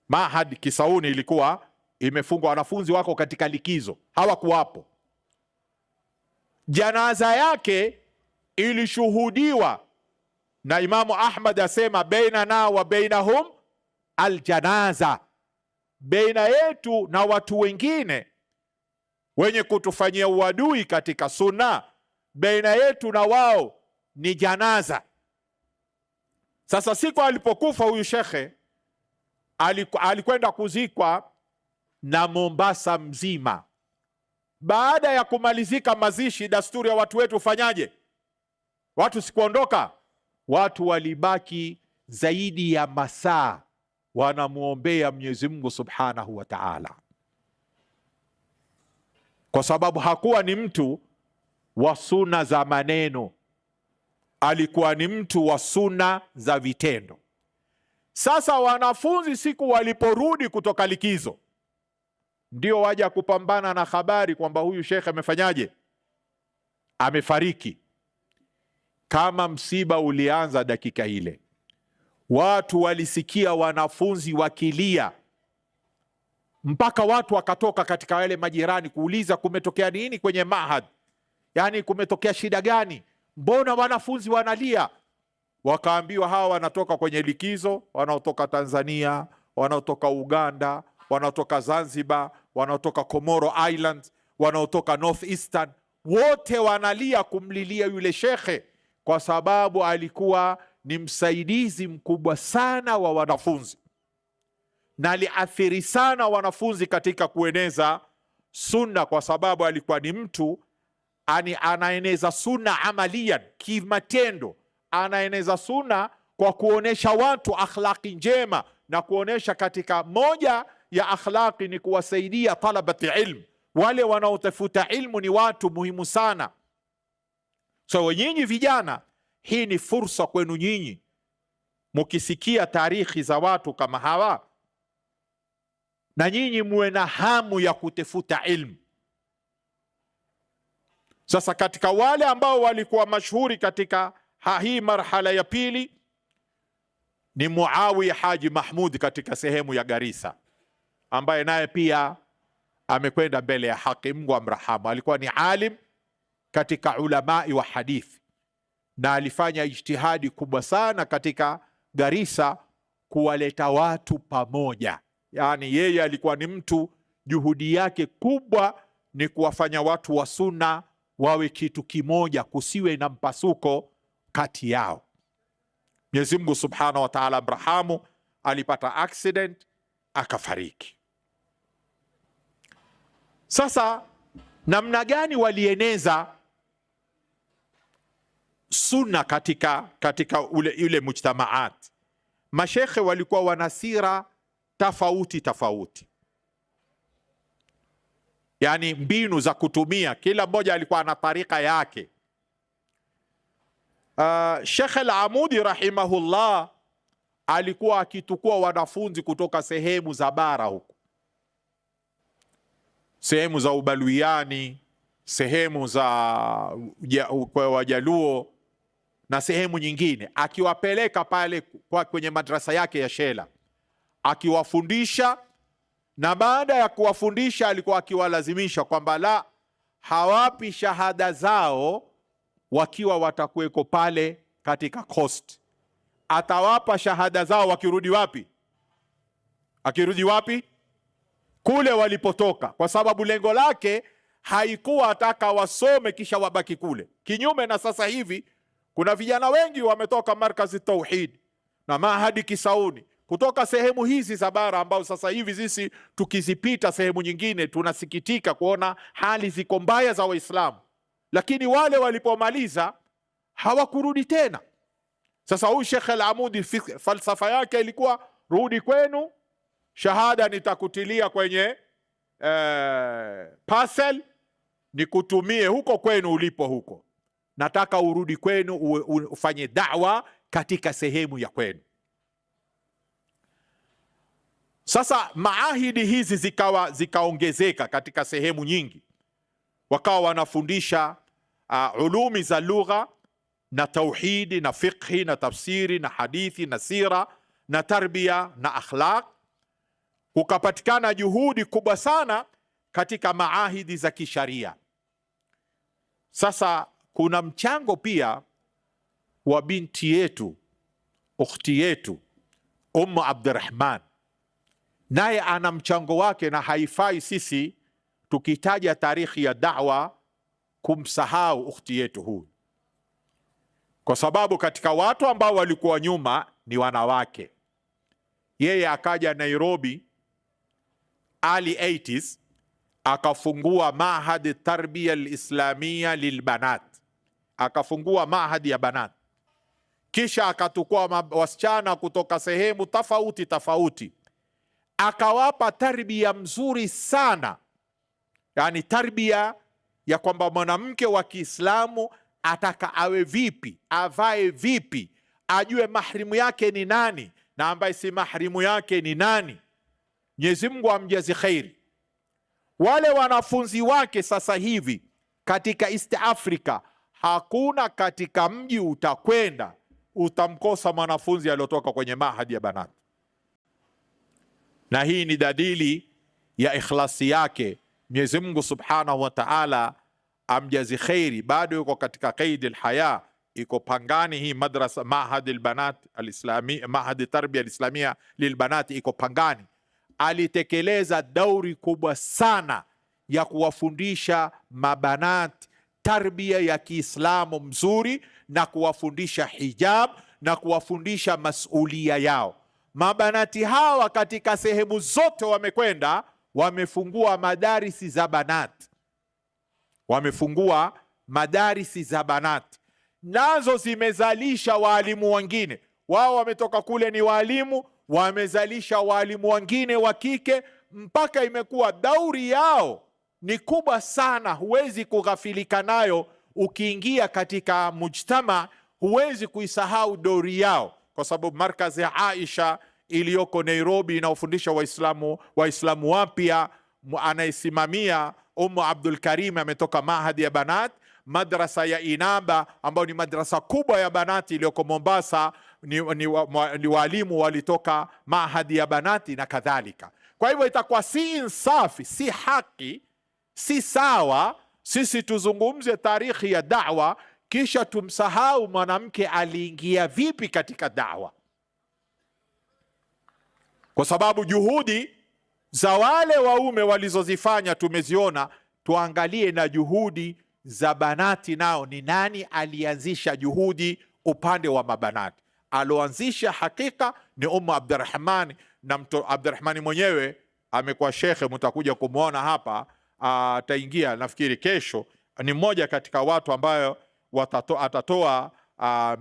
Mahadi Kisauni ilikuwa imefungwa, wanafunzi wako katika likizo, hawakuwapo. Janaza yake ilishuhudiwa na Imamu Ahmad, asema bainana wa bainahum aljanaza, baina yetu na watu wengine wenye kutufanyia uadui katika sunna, baina yetu na wao ni janaza. Sasa siku alipokufa huyu shekhe alikwenda kuzikwa na Mombasa mzima. Baada ya kumalizika mazishi, dasturi ya watu wetu fanyaje? Watu sikuondoka, watu walibaki zaidi ya masaa wanamuombea Mwenyezi Mungu Subhanahu wa Ta'ala, kwa sababu hakuwa ni mtu wa sunna za maneno, alikuwa ni mtu wa sunna za vitendo. Sasa wanafunzi siku waliporudi kutoka likizo, ndio waja kupambana na habari kwamba huyu shekhe amefanyaje, amefariki. Kama msiba ulianza dakika ile, watu walisikia wanafunzi wakilia, mpaka watu wakatoka katika wale majirani kuuliza kumetokea nini kwenye mahad, yani kumetokea shida gani, mbona wanafunzi wanalia? Wakaambiwa hawa wanatoka kwenye likizo, wanaotoka Tanzania, wanaotoka Uganda, wanaotoka Zanzibar, wanaotoka Comoro Islands, wanaotoka North Eastern, wote wanalia kumlilia yule shekhe, kwa sababu alikuwa ni msaidizi mkubwa sana wa wanafunzi na aliathiri sana wanafunzi katika kueneza sunna, kwa sababu alikuwa ni mtu anaeneza sunna amalian, kimatendo. Anaeneza sunna kwa kuonesha watu akhlaqi njema, na kuonesha katika moja ya akhlaqi ni kuwasaidia talabati ilm. Wale wanaotafuta ilmu ni watu muhimu sana. So nyinyi vijana, hii ni fursa kwenu nyinyi, mukisikia tarikhi za watu kama hawa, na nyinyi muwe na hamu ya kutafuta ilmu. Sasa katika wale ambao walikuwa mashuhuri katika hii marhala ya pili ni Muawiya Haji Mahmud katika sehemu ya Garissa, ambaye naye pia amekwenda mbele ya haki. Mungu amrahamu. Alikuwa ni alim katika ulamai wa hadithi, na alifanya ijtihadi kubwa sana katika Garissa kuwaleta watu pamoja. Yani yeye alikuwa ni mtu, juhudi yake kubwa ni kuwafanya watu wa sunna wawe kitu kimoja, kusiwe na mpasuko kati yao. Mwenyezi Mungu Subhanahu wa Ta'ala mrahamu, alipata accident akafariki. Sasa namna gani walieneza sunna katika ule mujtamaat? Mashekhe walikuwa wana sira tofauti tofauti, yani mbinu za kutumia, kila mmoja alikuwa na tarika yake. Sheikh al-Amudi rahimahullah alikuwa akitukua wanafunzi kutoka sehemu za bara huko, sehemu za Ubaluiani, sehemu za Wajaluo na sehemu nyingine, akiwapeleka pale kwenye madrasa yake ya Shela, akiwafundisha. Na baada ya kuwafundisha alikuwa akiwalazimisha kwamba la, hawapi shahada zao wakiwa watakuweko pale katika coast. Atawapa shahada zao wakirudi wapi? Akirudi wapi? Kule walipotoka, kwa sababu lengo lake haikuwa ataka wasome kisha wabaki kule. Kinyume na sasa hivi kuna vijana wengi wametoka Markazi Tauhid na Mahadi Kisauni, kutoka sehemu hizi za bara, ambao sasa hivi sisi tukizipita sehemu nyingine tunasikitika kuona hali ziko mbaya za Waislamu, lakini wale walipomaliza hawakurudi tena. Sasa huyu Sheikh al-Amudi falsafa yake ilikuwa rudi kwenu, shahada nitakutilia kwenye parcel, nikutumie huko kwenu ulipo huko. Nataka urudi kwenu ufanye da'wa katika sehemu ya kwenu. Sasa maahidi hizi zikaongezeka katika sehemu nyingi, wakawa wanafundisha ulumi za lugha na tauhidi na fiqhi na tafsiri na hadithi na sira na tarbia na akhlaq. Kukapatikana juhudi kubwa sana katika maahidi za kisharia. Sasa kuna mchango pia wa binti yetu, ukhti yetu Abdurrahman, naye ana mchango wake, na haifai sisi tukitaja tarikhi ya da'wa kumsahau ukhti yetu huyu, kwa sababu katika watu ambao walikuwa nyuma ni wanawake. Yeye akaja Nairobi early 80s akafungua mahad tarbia alislamia lilbanat, akafungua mahad ya banat, kisha akatukua wasichana kutoka sehemu tofauti tofauti, akawapa tarbia mzuri sana, yani tarbia ya kwamba mwanamke wa Kiislamu ataka awe vipi, avae vipi, ajue mahrimu yake ni nani na ambaye si mahrimu yake ni nani. Mwenyezi Mungu amjazi khairi. Wale wanafunzi wake sasa hivi katika East Africa, hakuna katika mji utakwenda utamkosa mwanafunzi aliyotoka kwenye mahadi ya banat, na hii ni dalili ya ikhlasi yake. Mwenyezi Mungu Subhanahu wa Ta'ala amjazi khairi, bado yuko katika qaidi alhaya, iko Pangani hii madrasa mahad albanat alislami, mahad tarbia alislamia lilbanat iko Pangani. Alitekeleza dauri kubwa sana ya kuwafundisha mabanat tarbia ya Kiislamu mzuri, na kuwafundisha hijab na kuwafundisha masulia yao. Mabanati hawa katika sehemu zote wamekwenda, wamefungua madarisi za banat, wamefungua madarisi za banat, nazo zimezalisha waalimu wengine. Wao wametoka kule ni waalimu, wamezalisha waalimu wengine wa kike, mpaka imekuwa dauri yao ni kubwa sana, huwezi kughafilika nayo. Ukiingia katika mujtama huwezi kuisahau dauri yao, kwa sababu markazi ya Aisha iliyoko Nairobi inaofundisha Waislamu wapya, anayesimamia Abdul Karim ametoka mahadi ya banat. Madrasa ya Inaba ambayo ni madrasa kubwa ya banati iliyoko Mombasa, ni walimu walitoka mahadi ya banati na kadhalika. Kwa hivyo itakuwa si insafi, si haki, si sawa sisi tuzungumze tarikhi ya da'wa kisha tumsahau mwanamke aliingia vipi katika da'wa, kwa sababu juhudi za wale waume walizozifanya tumeziona. Tuangalie na juhudi za banati, nao ni nani alianzisha juhudi upande wa mabanati? Aloanzisha hakika ni Ummu Abdurrahmani, na Abdurrahmani mwenyewe amekuwa shekhe, mtakuja kumwona hapa, ataingia nafikiri kesho. Ni mmoja katika watu ambayo atatoa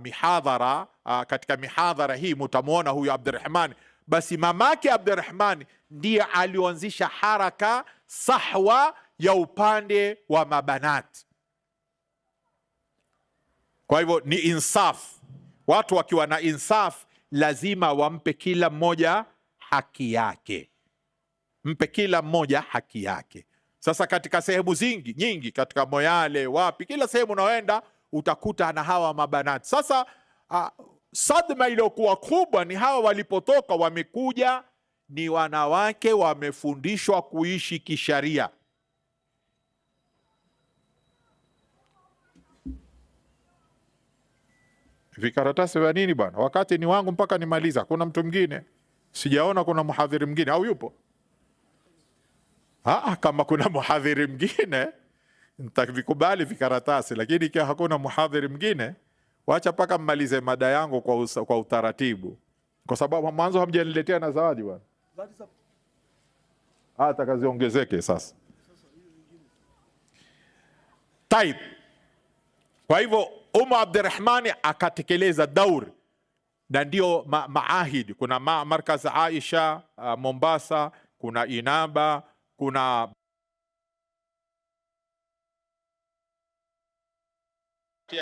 mihadhara. Katika mihadhara hii mtamwona huyu Abdurrahmani. Basi mamake Abdurrahmani ndiye alioanzisha haraka sahwa ya upande wa mabanati. Kwa hivyo ni insaf. Watu wakiwa na insaf lazima wampe kila mmoja haki yake, mpe kila mmoja haki yake. Sasa katika sehemu nyingi katika Moyale wapi, kila sehemu unaoenda utakuta na hawa mabanati. Sasa sadma iliyokuwa kubwa ni hawa walipotoka, wamekuja ni wanawake wamefundishwa kuishi kisharia. Vikaratasi vya nini bwana? Wakati ni wangu mpaka nimaliza. Kuna mtu mwingine sijaona, kuna muhadhiri mwingine au yupo? Kama kuna muhadhiri mwingine nitavikubali vikaratasi, lakini ikiwa hakuna muhadhiri mwingine, wacha mpaka mmalize mada yangu kwa utaratibu, kwa sababu mwanzo hamjaniletea na zawadi bwana. Hata kaziongezeke sasa. Taib. Kwa hivyo Ummu Abdurrahmani akatekeleza dauri, na ndio maahidi. Kuna markaz Aisha Mombasa, kuna Inaba, kuna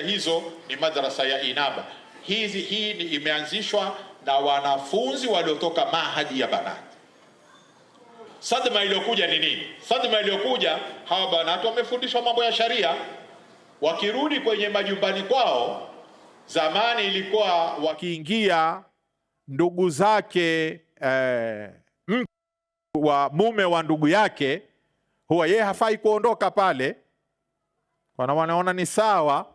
hizo ni madrasa ya Inaba. Hii imeanzishwa na wanafunzi waliotoka mahadi ya banati. Sadma iliyokuja ni nini? Sadma iliyokuja, hawa banati wamefundishwa mambo ya sharia, wakirudi kwenye majumbani kwao. Zamani ilikuwa wakiingia ndugu zake wa mume wa ndugu yake, huwa yeye hafai kuondoka pale, wanaona ni sawa.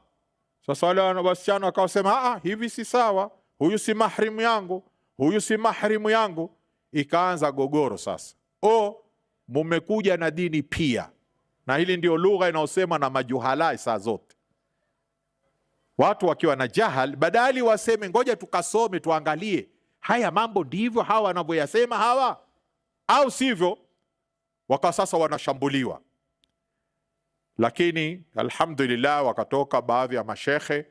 Sasa wale wasichana wakasema hivi si sawa, huyu si mahrimu yangu, huyu si mahrimu yangu. Ikaanza gogoro sasa. Mumekuja na dini pia, na hili ndio lugha inaosema na majuhala saa zote. Watu wakiwa na jahal, badali waseme ngoja tukasome tuangalie haya mambo ndivyo hawa wanavyoyasema hawa au sivyo, waka sasa wanashambuliwa. Lakini alhamdulillah, wakatoka baadhi ya mashekhe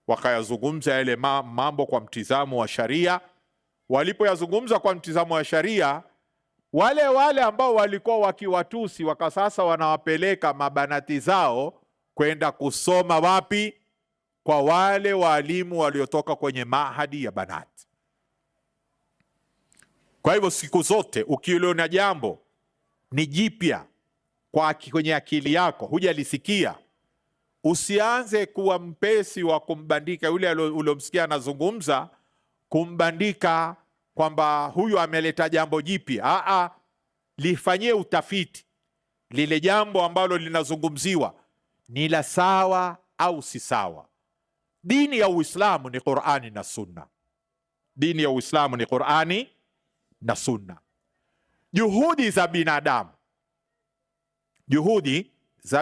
wakayazungumza yale mambo kwa mtizamo wa sharia. Walipoyazungumza kwa mtizamo wa sharia, wale ambao walikuwa wakiwatusi waka sasa wanawapeleka mabanati zao kwenda kusoma wapi? Kwa wale walimu waliotoka kwenye mahadi ya banati. Kwa hivyo siku zote ukiona jambo ni jipya kwenye akili yako, hujalisikia, usianze kuwa mpesi wa kumbandika yule uliomsikia anazungumza, kumbandika kwamba huyu ameleta jambo jipya. Lifanyie utafiti, lile jambo ambalo linazungumziwa ni la sawa au si sawa. Dini ya Uislamu ni Qur'ani na Sunna. Dini ya Uislamu ni Qur'ani na Sunna. Juhudi za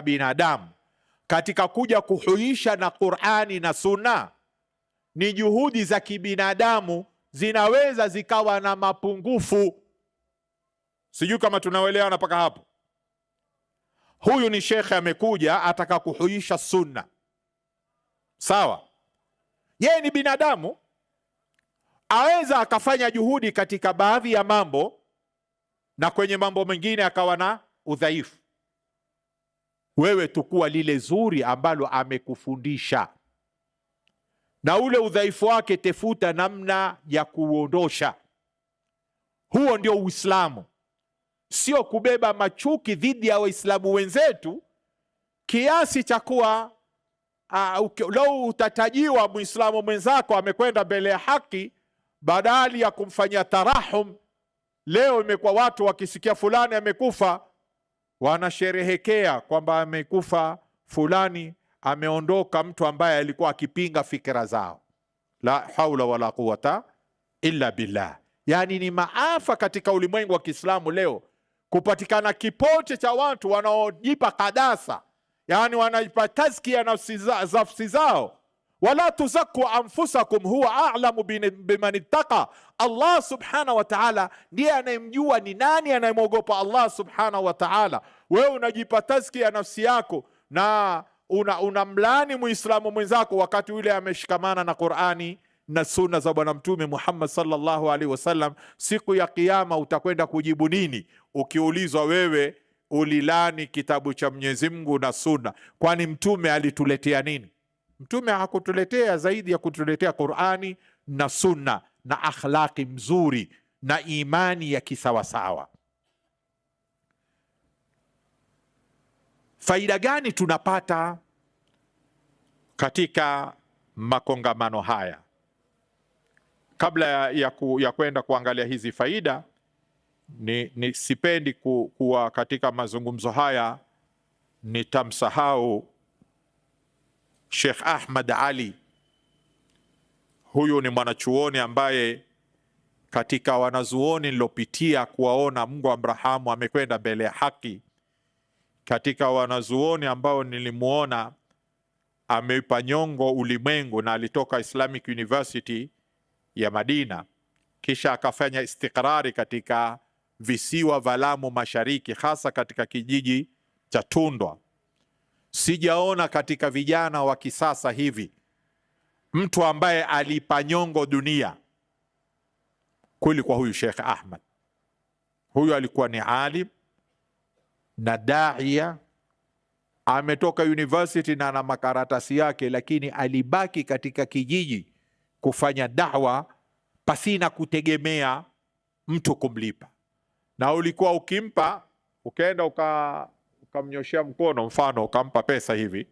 binadamu katika kuja kuhuisha na Qur'ani na Sunna ni juhudi za kibinadamu, zinaweza zikawa na mapungufu. Sijui kama tunaelewana mpaka hapo. Huyu ni shekhe amekuja ataka kuhuisha Sunna, sawa? Yeye ni binadamu, aweza akafanya juhudi katika baadhi ya mambo na kwenye mambo mengine akawa na udhaifu. Wewe tukua lile zuri ambalo amekufundisha, na ule udhaifu wake tefuta namna ya kuondosha. Huo ndio Uislamu, sio kubeba machuki dhidi ya Waislamu wenzetu kiasi cha kuwa lau utatajiwa Muislamu mwenzako amekwenda mbele ya haki, badali ya kumfanyia tarahum. Leo imekuwa watu wakisikia fulani amekufa, wanasherehekea kwamba amekufa fulani, ameondoka mtu ambaye alikuwa akipinga fikra zao. La haula wala quwata illa billah. Yani ni maafa katika ulimwengu wa Kiislamu leo kupatikana kipote cha watu wanaojipa kadasa, yani wanajipa tazkia nafsi zao. Wala tuzaku anfusakum huwa a'lamu biman ittaqa. Allah subhanahu wa ta'ala ndiye anayemjua ni nani anayemwogopa Allah subhanahu wa ta'ala. Wewe unajipa tazkia nafsi yako na unamlani muislamu mwenzako wakati yule ameshikamana na Qur'ani na sunna za Bwana Mtume Muhammad sallallahu alaihi wasallam. Siku ya Kiyama utakwenda kujibu nini ukiulizwa wewe ulilani kitabu cha Mwenyezi Mungu na sunna? Kwani mtume alituletea nini? Mtume hakutuletea zaidi ya kutuletea Qur'ani na sunna na akhlaqi mzuri na imani ya kisawasawa. Faida gani tunapata katika makongamano haya? Kabla ya kwenda kuangalia hizi faida, ni sipendi kuwa katika mazungumzo haya nitamsahau Sheikh Ahmad Ali. Huyu ni mwanachuoni ambaye katika wanazuoni nilopitia kuwaona, Mungu amrahamu, amekwenda mbele ya haki. Katika wanazuoni ambao nilimuona ameipa nyongo ulimwengu, na alitoka Islamic University ya Madina, kisha akafanya istikrari katika visiwa vya Lamu Mashariki, hasa katika kijiji cha Tundwa. Sijaona katika vijana wa kisasa hivi mtu ambaye alipa nyongo dunia kweli kwa huyu Sheikh Ahmad. Huyu alikuwa ni alim na daia, ametoka university na ana makaratasi yake, lakini alibaki katika kijiji kufanya da'wa pasina kutegemea mtu kumlipa. Na ulikuwa ukimpa, ukaenda ukamnyoshea mkono, mfano ukampa pesa hivi,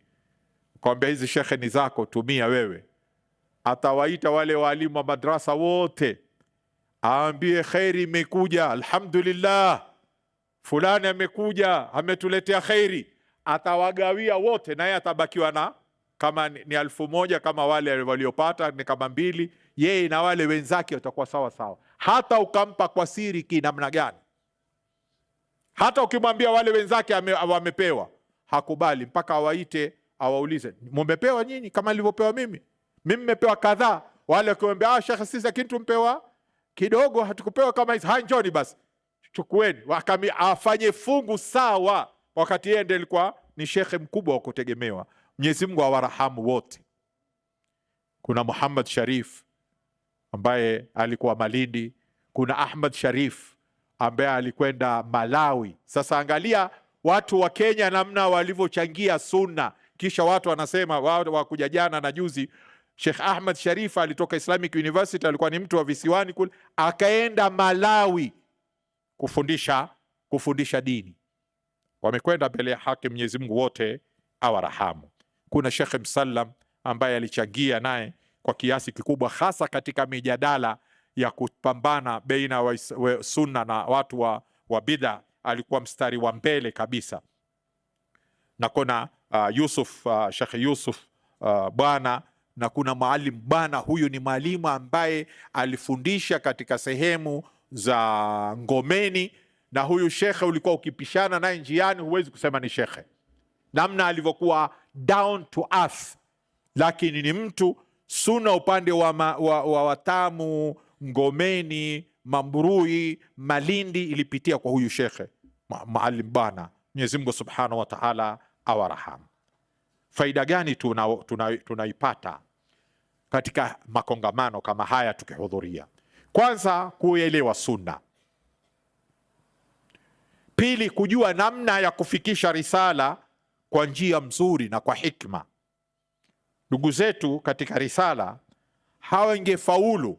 ukamwambia hizi shekhe ni zako, tumia wewe, atawaita wale walimu wa madrasa wote, aambie khairi imekuja, alhamdulillah, fulani amekuja ametuletea khairi, atawagawia wote, naye atabakiwa na kama ni 1,000, kama wale waliopata ni kama 2, yeye na wale wenzake watakuwa sawa sawa. Hata ukampa kwa siri kinamna gani, hata ukimwambia wale wenzake wamepewa, hakubali mpaka awaite, awaulize, mumepewa nyinyi kama nilivyopewa mimi? Mimi nimepewa kadhaa. Wale wakiambia shekhe, sisi lakini tumpewa kidogo, hatukupewa kama hizi. Hai, njoni basi chukueni. Afanye fungu sawa, wakati yeye ndiye alikuwa ni shekhe mkubwa wa kutegemewa. Mwenyezi Mungu awarahamu wote. Kuna Muhammad Sharif ambaye alikuwa Malindi, kuna Ahmad Sharif ambaye alikwenda Malawi. Sasa angalia watu wa Kenya namna walivyochangia sunna, kisha watu wanasema wao wakuja jana na juzi. Sheikh Ahmad Sharif alitoka Islamic University, alikuwa ni mtu wa visiwani kule, akaenda Malawi kufundisha dini. Wamekwenda mbele ya haki, Mwenyezi Mungu wote awarahamu. Kuna Sheikh Msallam ambaye alichangia naye kwa kiasi kikubwa, hasa katika mijadala ya kupambana baina wa sunna na watu wa bid'a. Alikuwa mstari wa mbele kabisa. Na kuna Sheikh Yusuf bwana, na kuna Maalim bwana. Huyu ni mwalimu ambaye alifundisha katika sehemu za Ngomeni, na huyu shekhe ulikuwa ukipishana naye njiani huwezi kusema ni shekhe, namna alivyokuwa down to earth. Lakini ni mtu sunna upande wa Watamu, Ngomeni, Mambrui, Malindi ilipitia kwa huyu shekhe Maalim bana. Mwenyezi Mungu Subhanahu wa Ta'ala awarahamu. Faida gani tunaipata katika makongamano kama haya tukihudhuria? Kwanza, kuelewa sunna. Pili, kujua namna ya kufikisha risala kwa njia mzuri na kwa hikma. Ndugu zetu katika risala hawangefaulu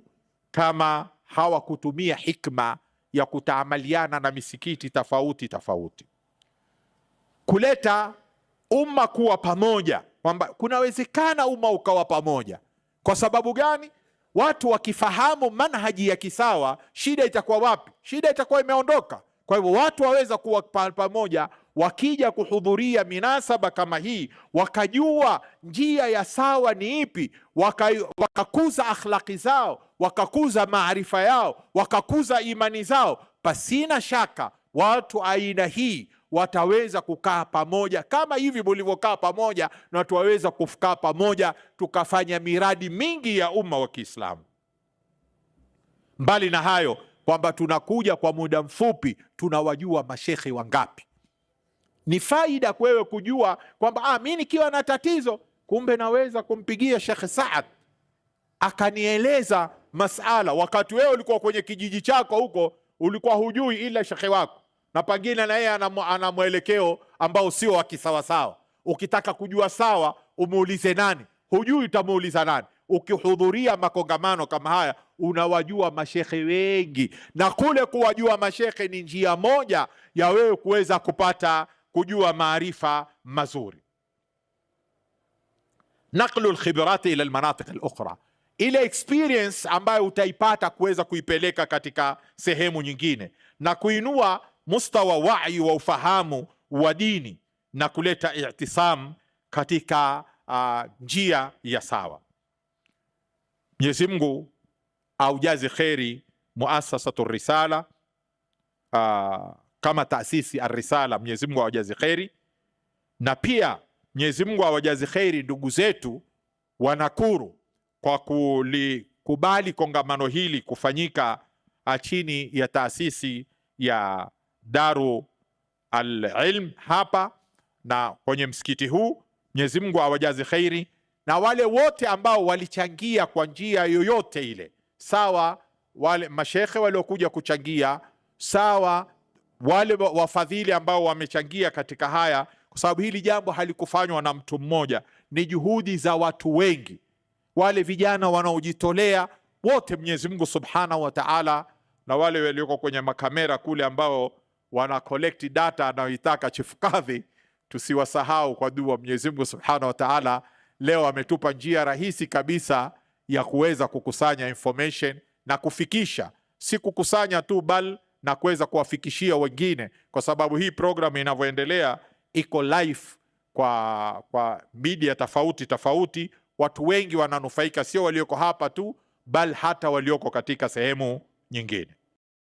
kama hawakutumia hikma ya kutaamaliana na misikiti tofauti tofauti, kuleta umma kuwa pamoja, kwamba kunawezekana umma ukawa pamoja. Kwa sababu gani? Watu wakifahamu manhaji ya kisawa, shida itakuwa wapi? Shida itakuwa imeondoka. Kwa hivyo watu waweza kuwa pamoja wakija kuhudhuria minasaba kama hii, wakajua njia ya sawa ni ipi, wakakuza akhlaqi zao, wakakuza maarifa yao, wakakuza imani zao, pasina shaka watu aina hii wataweza kukaa pamoja kama hivi mulivyokaa pamoja, na tuwaweza kukaa pamoja tukafanya miradi mingi ya umma wa Kiislamu. Mbali na hayo kwamba tunakuja kwa muda mfupi, tunawajua mashekhe wangapi. Ni faida kwewe kujua kwamba mimi nikiwa na tatizo, kumbe naweza kumpigia Sheikh Saad akanieleza masala, wakati wewe ulikuwa kwenye kijiji chako huko, ulikuwa hujui ila shekhe wako, na pengine na yeye ana mwelekeo ambao sio wa kisawasawa. Ukitaka kujua sawa, umuulize nani? Hujui, utamuuliza nani? Ukihudhuria makongamano kama haya, unawajua mashekhe wengi, na kule kuwajua mashekhe ni njia moja ya wewe kuweza kujua maarifa mazuri. Naqlu alkhibrat ila almanatiq alukhra, ile experience ambayo utaipata kuweza kuipeleka katika sehemu nyingine, na kuinua mustawa wai wa ufahamu wa dini, na kuleta i'tisam katika njia ya sawa. Mwenyezi Mungu aujazi kheri muasasatu Risala, kama taasisi Ar-Risala, Mwenyezi Mungu awajazi kheri, na pia Mwenyezi Mungu awajazi kheri ndugu zetu wa Nakuru kwa kulikubali kongamano hili kufanyika chini ya taasisi ya Daru al-Ilm hapa na kwenye msikiti huu. Mwenyezi Mungu awajazi kheri, na wale wote ambao walichangia kwa njia yoyote ile, sawa wale mashekhe waliokuja kuchangia, sawa wale wafadhili ambao wamechangia katika haya, kwa sababu hili jambo halikufanywa na mtu mmoja, ni juhudi za watu wengi. Wale vijana wanaojitolea wote, Mwenyezi Mungu Subhanahu wa Ta'ala, na wale walioko kwenye makamera kule ambao wana collect data anayoitaka Chief Kadhi, tusiwasahau kwa dua. Mwenyezi Mungu Subhanahu wa Ta'ala leo ametupa njia rahisi kabisa ya kuweza kukusanya information na kufikisha, si kukusanya tu, bali na kuweza kuwafikishia wengine, kwa sababu hii program inavyoendelea iko live kwa media tofauti. Watu wengi wananufaika, sio walioko hapa tu, bali hata walioko katika sehemu nyingine.